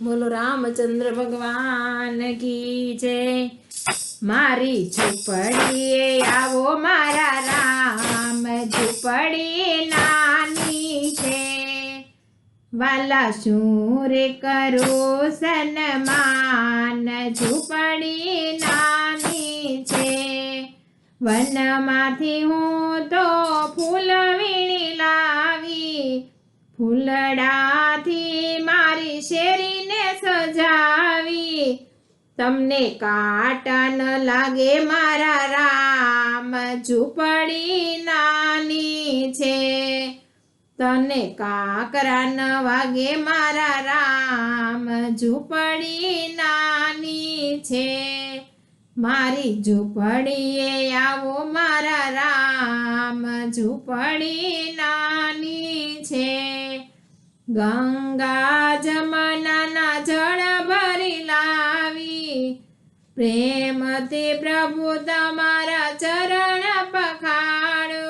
બોલો રામચંદ્ર ભગવાન કી જય। મારી ઝૂંપડીએ આવો મારા રામ, ઝૂંપડી નાની છે, વાલા શું રે કરો સન્માન, ઝૂંપડી નાની છે। વનમાંથી હું તો ફૂલ વીણી લાવી, ફૂલડાથી મારી શેરીને સજાવી, તમને કાંટા ન લાગે મારા રામ, ઝૂંપડી નાની છે, તને કાંકરા ન વાગે મારા રામ, ઝૂંપડી નાની છે। મારી ઝૂંપડીએ આવો મારા રામ, ઝૂંપડી નાની છે। ગંગા જમનાના જળ ભરી લાવી, પ્રેમથી પ્રભુ તમારા ચરણ પખાડો,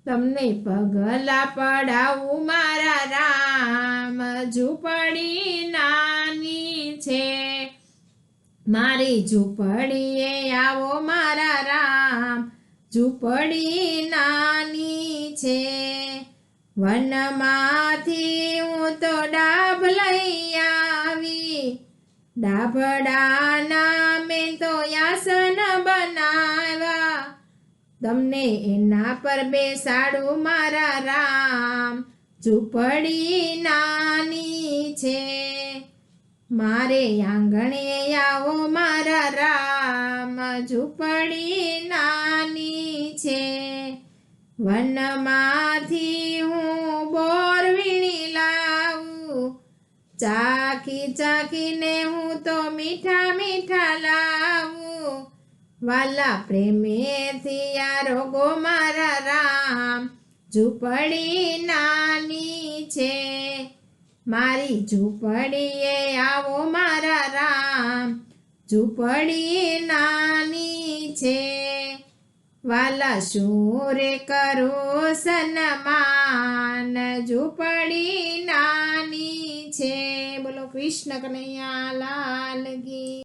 તમને પગલા પડાવું મારા રામ, ઝૂંપડી નાની છે। મારી ઝૂંપડીએ આવો મારા રામ, ઝૂંપડી નાની છે। વનમાંથી હું તો ડાભ લઈ આવી, ડાભડાના મેં તો આસન બનાવ્યા, તમને એના પર બેસાડું મારા રામ, ઝૂંપડી નાની છે। મારે આંગણે આવો મારા રામ, ઝૂંપડી નાની છે। વનમાંથી હું બોર વીણી લાવું, ચાખી ચાખીને હું તો મીઠા મીઠા લાવું, વાલા પ્રેમેથી આરોગો મારા રામ, ઝૂંપડી નાની છે। મારી ઝૂંપડીએ આવો મારા રામ, ઝૂંપડી નાની છે, વાલા શું રે કરો સન્માન, ઝૂંપડી નાની છે। બોલો કૃષ્ણ કનૈયા લાલ કી।